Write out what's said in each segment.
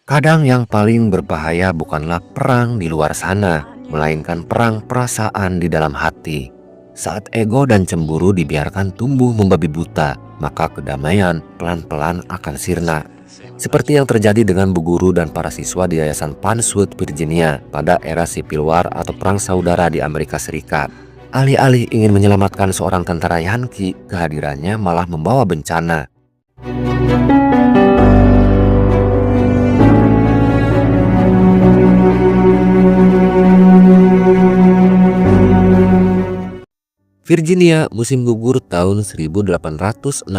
Kadang yang paling berbahaya bukanlah perang di luar sana, melainkan perang perasaan di dalam hati. Saat ego dan cemburu dibiarkan tumbuh membabi buta, maka kedamaian pelan-pelan akan sirna. Seperti yang terjadi dengan Bu Guru dan para siswa di Yayasan Panswood, Virginia pada era Civil War atau Perang Saudara di Amerika Serikat. Alih-alih ingin menyelamatkan seorang tentara Yankee, kehadirannya malah membawa bencana. Virginia, musim gugur tahun 1862.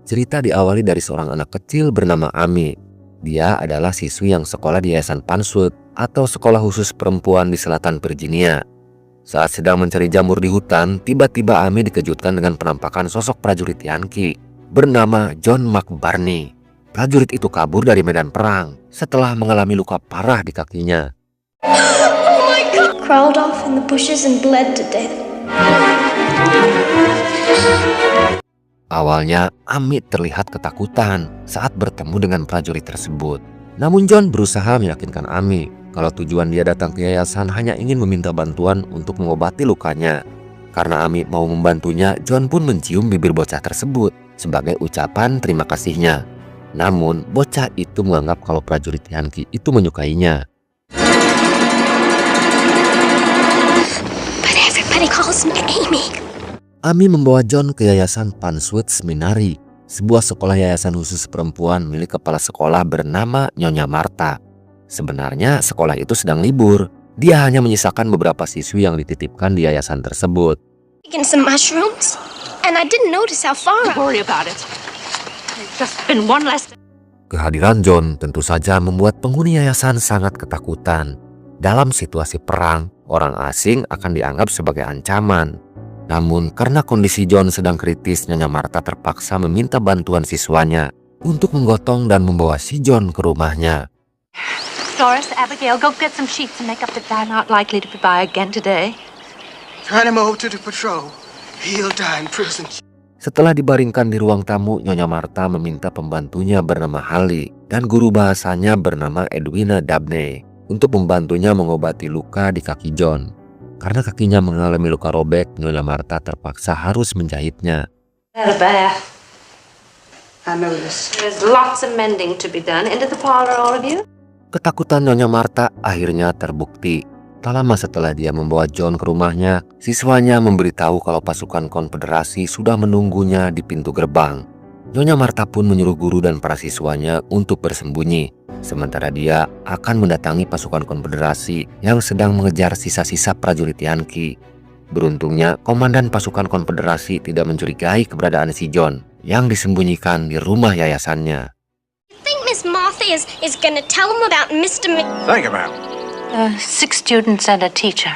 Cerita diawali dari seorang anak kecil bernama Amy. Dia adalah siswi yang sekolah di Yayasan Panswood atau sekolah khusus perempuan di selatan Virginia. Saat sedang mencari jamur di hutan, tiba-tiba Amy dikejutkan dengan penampakan sosok prajurit Yankee bernama John McBurney. Prajurit itu kabur dari medan perang setelah mengalami luka parah di kakinya. Crawled off in the bushes and bled to death. Awalnya, Amy terlihat ketakutan saat bertemu dengan prajurit tersebut. Namun John berusaha meyakinkan Amy kalau tujuan dia datang ke yayasan hanya ingin meminta bantuan untuk mengobati lukanya. Karena Amy mau membantunya, John pun mencium bibir bocah tersebut sebagai ucapan terima kasihnya. Namun, bocah itu menganggap kalau prajurit Yankee itu menyukainya. But everybody calls me Amy. Amy membawa John ke Yayasan Panswood Seminary, sebuah sekolah yayasan khusus perempuan milik kepala sekolah bernama Nyonya Martha. Sebenarnya sekolah itu sedang libur. Dia hanya menyisakan beberapa siswi yang dititipkan di yayasan tersebut. Taking some mushrooms, and I didn't notice how far Don't worry about it. It's just been one less. Kehadiran John tentu saja membuat penghuni yayasan sangat ketakutan. Dalam situasi perang, orang asing akan dianggap sebagai ancaman. Namun karena kondisi John sedang kritis, Nyonya Martha terpaksa meminta bantuan siswanya untuk menggotong dan membawa si John ke rumahnya. Doris, Abigail, go get some sheets and make up that they're not likely to be by again today. Turn him over to the patrol. He'll die in prison. Setelah dibaringkan di ruang tamu, Nyonya Martha meminta pembantunya bernama Hallie dan guru bahasanya bernama Edwina Dabney untuk membantunya mengobati luka di kaki John. Karena kakinya mengalami luka robek, Nyonya Martha terpaksa harus menjahitnya. Had a bath. I know this. There's lots of mending to be done. Into the parlor, all of you. Ketakutan Nyonya Martha akhirnya terbukti. Tak lama setelah dia membawa John ke rumahnya, siswanya memberitahu kalau pasukan konfederasi sudah menunggunya di pintu gerbang. Nyonya Martha pun menyuruh guru dan para siswanya untuk bersembunyi. Sementara dia akan mendatangi pasukan konfederasi yang sedang mengejar sisa-sisa prajurit Yankee. Beruntungnya, komandan pasukan konfederasi tidak mencurigai keberadaan si John yang disembunyikan di rumah yayasannya. I think Miss Martha is gonna tell him about Mr. Think about it. 6 students and a teacher.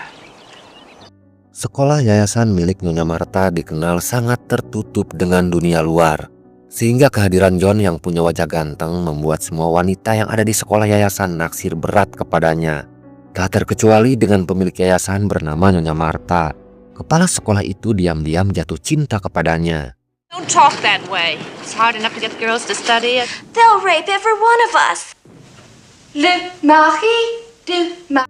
Sekolah yayasan milik Nyonya Martha dikenal sangat tertutup dengan dunia luar. Sehingga kehadiran John yang punya wajah ganteng membuat semua wanita yang ada di sekolah yayasan naksir berat kepadanya. Tak terkecuali dengan pemilik yayasan bernama Nyonya Martha. Kepala sekolah itu diam-diam jatuh cinta kepadanya. Don't talk that way. It's hard enough to get the girls to study. They'll rape every one of us. Le mari de ma...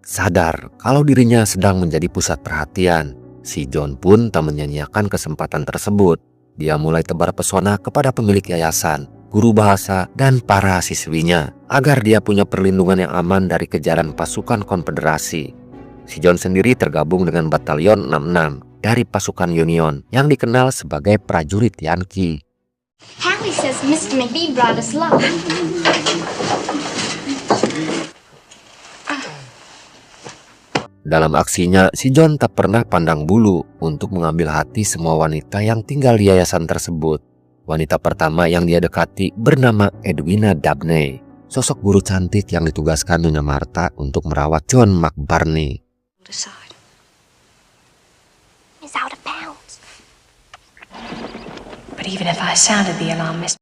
Sadar kalau dirinya sedang menjadi pusat perhatian, si John pun tak menyanyiakan kesempatan tersebut. Dia mulai tebar pesona kepada pemilik yayasan, guru bahasa, dan para siswinya agar dia punya perlindungan yang aman dari kejaran pasukan konfederasi. Si John sendiri tergabung dengan Batalion 66 dari pasukan Union yang dikenal sebagai prajurit Yankee. Hallie says Mr. McBee brought us luck. Dalam aksinya, si John tak pernah pandang bulu untuk mengambil hati semua wanita yang tinggal di yayasan tersebut. Wanita pertama yang dia dekati bernama Edwina Dabney, sosok guru cantik yang ditugaskan Nyonya Martha untuk merawat John McBurney. Decide. He's out of bounds. But even if I sounded the alarm, Miss.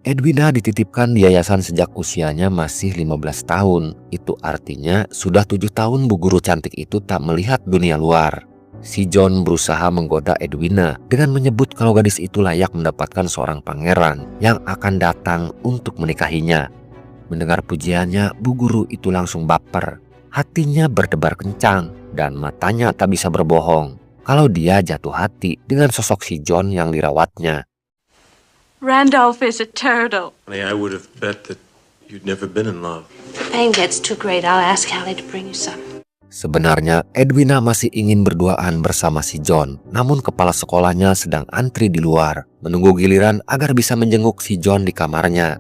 Edwina dititipkan di yayasan sejak usianya masih 15 tahun. Itu artinya sudah 7 tahun Bu Guru cantik itu tak melihat dunia luar. Si John berusaha menggoda Edwina dengan menyebut kalau gadis itu layak mendapatkan seorang pangeran yang akan datang untuk menikahinya. Mendengar pujiannya, bu guru itu langsung baper. Hatinya berdebar kencang dan matanya tak bisa berbohong kalau dia jatuh hati dengan sosok si John yang dirawatnya. Randolph is a turtle. Honey, I would have bet that you'd never been in love. Pain gets too great. I'll ask Hallie to bring you some. Sebenarnya Edwina masih ingin berduaan bersama si John, namun kepala sekolahnya sedang antri di luar, menunggu giliran agar bisa menjenguk si John di kamarnya.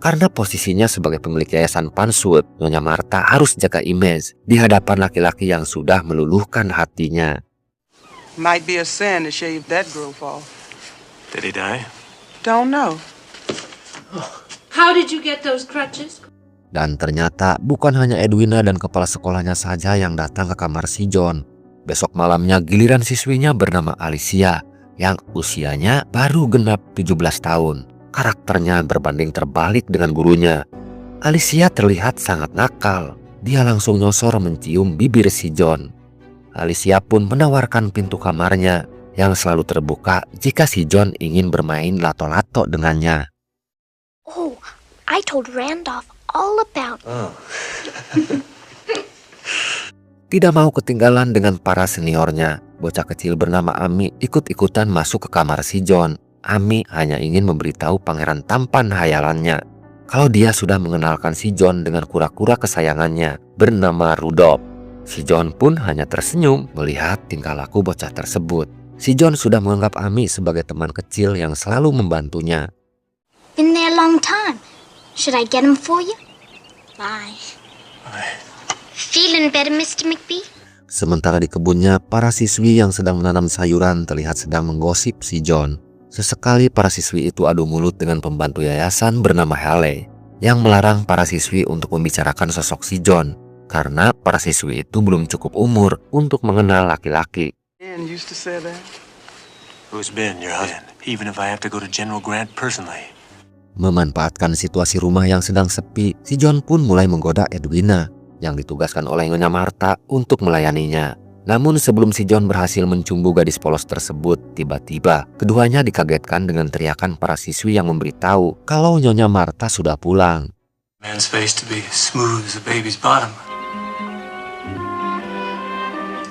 Karena posisinya sebagai pemilik yayasan Panswood, Nyonya Martha harus jaga image di hadapan laki-laki yang sudah meluluhkan hatinya. Might be a sin to shave that growth off. Did he die? Don't know. How did you get those crutches? Dan ternyata bukan hanya Edwina dan kepala sekolahnya saja yang datang ke kamar si John. Besok malamnya giliran siswinya bernama Alicia yang usianya baru genap 17 tahun. Karakternya berbanding terbalik dengan gurunya. Alicia terlihat sangat nakal. Dia langsung nyosor mencium bibir si John. Alicia pun menawarkan pintu kamarnya yang selalu terbuka jika si John ingin bermain lato-lato dengannya. Oh, I told Randolph all about Tidak mau ketinggalan dengan para seniornya, bocah kecil bernama Ami ikut-ikutan masuk ke kamar si John. Ami hanya ingin memberitahu pangeran tampan hayalannya kalau dia sudah mengenalkan si John dengan kura-kura kesayangannya bernama Rudolph. Si John pun hanya tersenyum melihat tingkah laku bocah tersebut. Si John sudah menganggap Ami sebagai teman kecil yang selalu membantunya. Been there a long time. Should I get him for you? Bye. Feeling better, Mr. McBee? Sementara di kebunnya, para siswi yang sedang menanam sayuran terlihat sedang menggosip si John. Sesekali para siswi itu adu mulut dengan pembantu yayasan bernama Haley yang melarang para siswi untuk membicarakan sosok si John karena para siswi itu belum cukup umur untuk mengenal laki-laki. Ben used to say that. Who's Ben, your husband? Even if I have to go to General Grant personally. Memanfaatkan situasi rumah yang sedang sepi, si John pun mulai menggoda Edwina yang ditugaskan oleh Nyonya Martha untuk melayaninya. Namun sebelum si John berhasil mencumbu gadis polos tersebut, tiba-tiba keduanya dikagetkan dengan teriakan para siswi yang memberitahu kalau Nyonya Martha sudah pulang. Man's face to be smooth as a baby's bottom.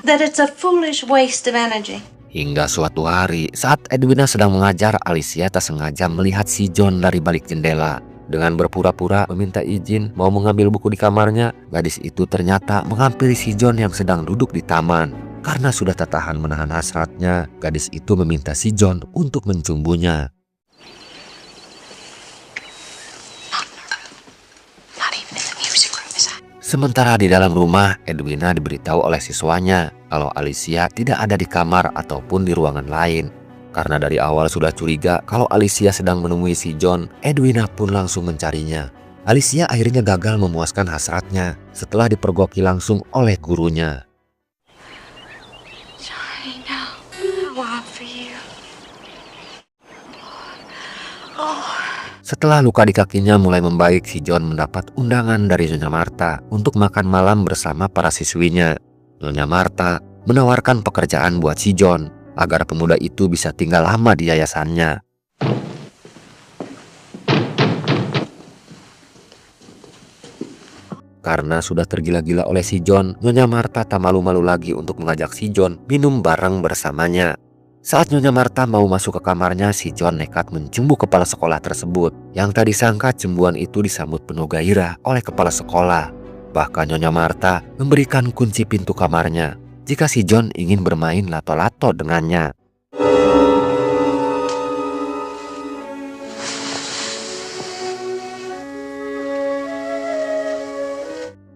That it's a foolish waste of energy. Hingga suatu hari, saat Edwina sedang mengajar, Alicia tak sengaja melihat si John dari balik jendela. Dengan berpura-pura meminta izin mau mengambil buku di kamarnya, gadis itu ternyata menghampiri si John yang sedang duduk di taman. Karena sudah tak tahan menahan hasratnya, gadis itu meminta si John untuk mencumbunya. Sementara di dalam rumah, Edwina diberitahu oleh siswanya kalau Alicia tidak ada di kamar ataupun di ruangan lain. Karena dari awal sudah curiga kalau Alicia sedang menemui si John, Edwina pun langsung mencarinya. Alicia akhirnya gagal memuaskan hasratnya setelah dipergoki langsung oleh gurunya. Sorry, no. I want for you. Setelah luka di kakinya mulai membaik, si John mendapat undangan dari Nyonya Martha untuk makan malam bersama para siswinya. Nyonya Martha menawarkan pekerjaan buat si John agar pemuda itu bisa tinggal lama di yayasannya. Karena sudah tergila-gila oleh si John, Nyonya Martha tak malu-malu lagi untuk mengajak si John minum bareng bersamanya. Saat Nyonya Martha mau masuk ke kamarnya, si John nekat mencumbu kepala sekolah tersebut. Yang tak disangka cemburuan itu disambut penuh gairah oleh kepala sekolah. Bahkan Nyonya Martha memberikan kunci pintu kamarnya jika si John ingin bermain lato-lato dengannya.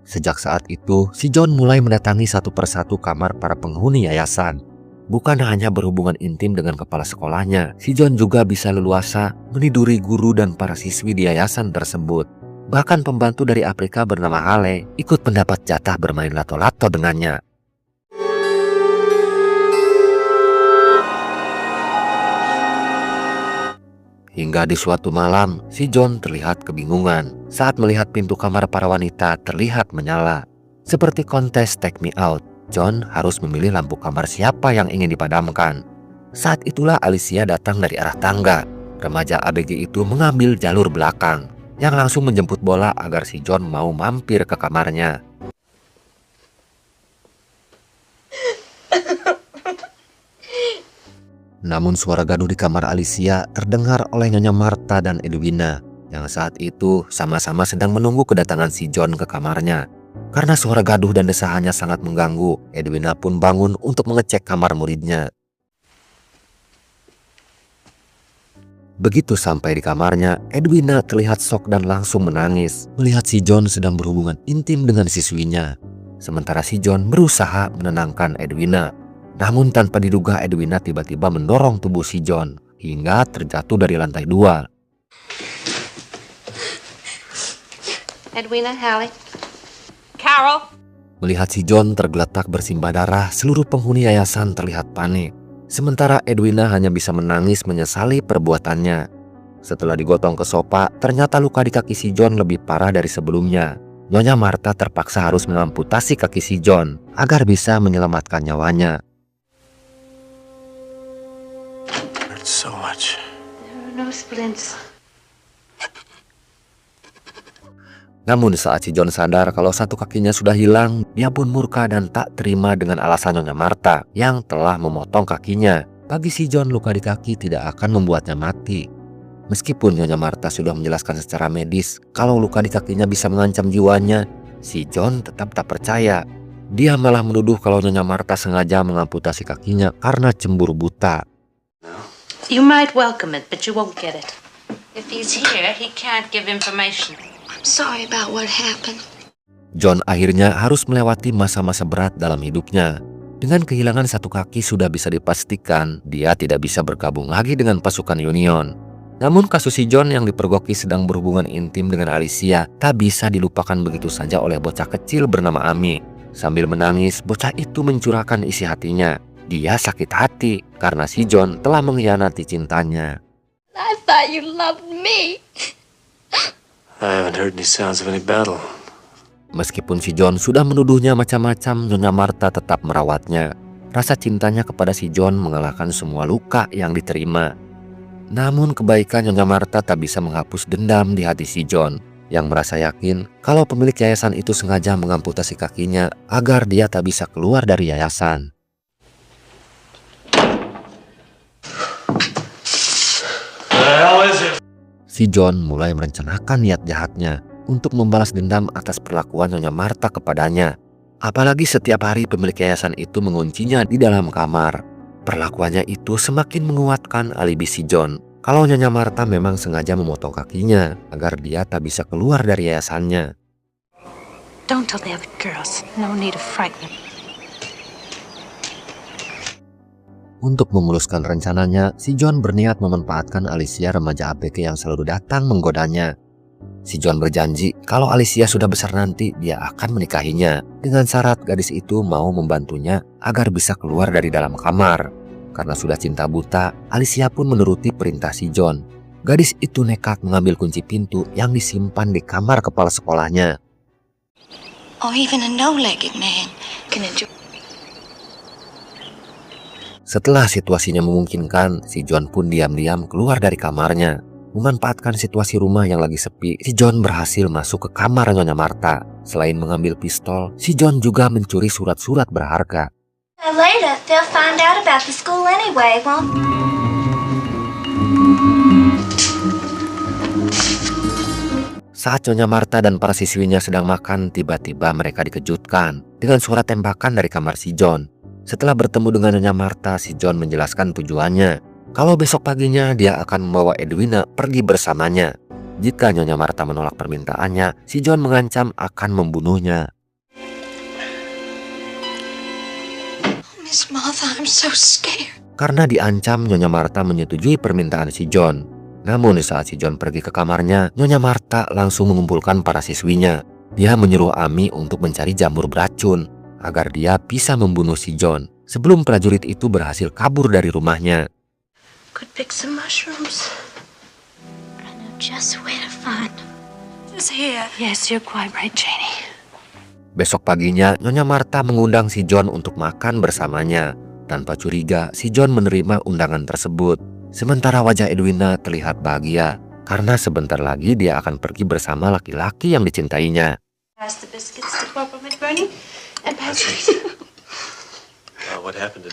Sejak saat itu, si John mulai mendatangi satu persatu kamar para penghuni yayasan. Bukan hanya berhubungan intim dengan kepala sekolahnya, si John juga bisa leluasa meniduri guru dan para siswi di yayasan tersebut. Bahkan pembantu dari Afrika bernama Haley ikut mendapat jatah bermain lato-lato dengannya. Hingga di suatu malam, si John terlihat kebingungan saat melihat pintu kamar para wanita terlihat menyala. Seperti kontes Take Me Out, John harus memilih lampu kamar siapa yang ingin dipadamkan. Saat itulah Alicia datang dari arah tangga. Remaja ABG itu mengambil jalur belakang. yang langsung menjemput bola agar si John mau mampir ke kamarnya. Namun suara gaduh di kamar Alicia terdengar oleh Nyonya Martha dan Edwina yang saat itu sama-sama sedang menunggu kedatangan si John ke kamarnya. Karena suara gaduh dan desahannya sangat mengganggu, Edwina pun bangun untuk mengecek kamar muridnya. Begitu sampai di kamarnya, Edwina terlihat shock dan langsung menangis melihat si John sedang berhubungan intim dengan siswinya. Sementara si John berusaha menenangkan Edwina. Namun tanpa diduga Edwina tiba-tiba mendorong tubuh si John hingga terjatuh dari lantai 2. Edwina, Hallie. Carol. Melihat si John tergeletak bersimbah darah, seluruh penghuni yayasan terlihat panik. Sementara Edwina hanya bisa menangis menyesali perbuatannya. Setelah digotong ke sofa, ternyata luka di kaki si John lebih parah dari sebelumnya. Nyonya Martha terpaksa harus mengamputasi kaki si John agar bisa menyelamatkan nyawanya. Hurts so much. There are no splints. Namun saat si John sadar kalau satu kakinya sudah hilang, dia pun murka dan tak terima dengan alasan Nyonya Martha yang telah memotong kakinya. Bagi si John, luka di kaki tidak akan membuatnya mati. Meskipun Nyonya Martha sudah menjelaskan secara medis kalau luka di kakinya bisa mengancam jiwanya, si John tetap tak percaya. Dia malah menuduh kalau Nyonya Martha sengaja mengamputasi kakinya karena cemburu buta. You might welcome it, but you won't get it. If he's here, he can't give information. I'm sorry about what happened. John akhirnya harus melewati masa-masa berat dalam hidupnya. Dengan kehilangan satu kaki sudah bisa dipastikan dia tidak bisa bergabung lagi dengan pasukan Union. Namun kasus si John yang dipergoki sedang berhubungan intim dengan Alicia tak bisa dilupakan begitu saja oleh bocah kecil bernama Amy. Sambil menangis, bocah itu mencurahkan isi hatinya. Dia sakit hati karena si John telah mengkhianati cintanya. I thought you loved me. I haven't heard any sounds of any battle. Meskipun si John sudah menuduhnya macam-macam, Nyonya Martha tetap merawatnya. Rasa cintanya kepada si John mengalahkan semua luka yang diterima. Namun kebaikan Nyonya Martha tak bisa menghapus dendam di hati si John, yang merasa yakin kalau pemilik yayasan itu sengaja mengamputasi kakinya agar dia tak bisa keluar dari yayasan. Si John mulai merencanakan niat jahatnya untuk membalas dendam atas perlakuan Nyonya Martha kepadanya. Apalagi setiap hari pemilik yayasan itu menguncinya di dalam kamar. Perlakuannya itu semakin menguatkan alibi si John kalau Nyonya Martha memang sengaja memotong kakinya agar dia tak bisa keluar dari yayasannya. Don't tell the other girls. No need of frightening. Untuk memuluskan rencananya, si John berniat memanfaatkan Alicia remaja ABG yang selalu datang menggodanya. Si John berjanji kalau Alicia sudah besar nanti dia akan menikahinya dengan syarat gadis itu mau membantunya agar bisa keluar dari dalam kamar. Karena sudah cinta buta, Alicia pun menuruti perintah si John. Gadis itu nekat mengambil kunci pintu yang disimpan di kamar kepala sekolahnya. Or even a no-legged man can enjoy. Setelah situasinya memungkinkan, si John pun diam-diam keluar dari kamarnya. Memanfaatkan situasi rumah yang lagi sepi, si John berhasil masuk ke kamar Nyonya Martha. Selain mengambil pistol, si John juga mencuri surat-surat berharga. Later, they'll find out about the school anyway, won't they? Saat Nyonya Martha dan para siswinya sedang makan, tiba-tiba mereka dikejutkan dengan suara tembakan dari kamar si John. Setelah bertemu dengan Nyonya Martha, si John menjelaskan tujuannya. Kalau besok paginya dia akan membawa Edwina pergi bersamanya. Jika Nyonya Martha menolak permintaannya, si John mengancam akan membunuhnya. Miss Martha, I'm so scared. Karena diancam, Nyonya Martha menyetujui permintaan si John. Namun saat si John pergi ke kamarnya, Nyonya Martha langsung mengumpulkan para siswinya. Dia menyuruh Amy untuk mencari jamur beracun agar dia bisa membunuh si John sebelum prajurit itu berhasil kabur dari rumahnya. Could pick some mushrooms. I know just where to find them. Just here. Yes, you're quite right, Janie. Besok paginya, Nyonya Martha mengundang si John untuk makan bersamanya. Tanpa curiga, si John menerima undangan tersebut. Sementara wajah Edwina terlihat bahagia. karena sebentar lagi dia akan pergi bersama laki-laki yang dicintainya. Pass the biscuits to Corporal McBurney and pass What happened to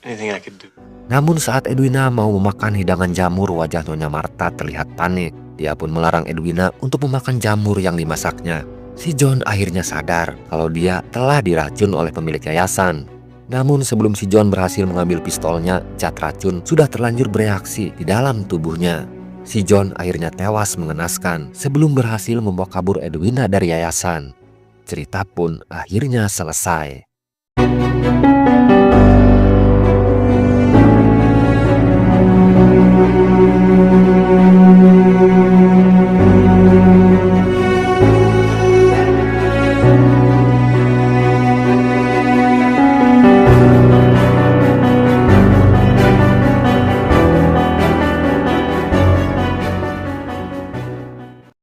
anything I could do? Namun saat Edwina mau memakan hidangan jamur, wajah Nyonya Martha terlihat panik. Dia pun melarang Edwina untuk memakan jamur yang dimasaknya. Si John akhirnya sadar kalau dia telah diracun oleh pemilik yayasan. Namun sebelum si John berhasil mengambil pistolnya, zat racun sudah terlanjur bereaksi di dalam tubuhnya. Si John akhirnya tewas mengenaskan sebelum berhasil membawa kabur Edwina dari yayasan. Cerita pun akhirnya selesai.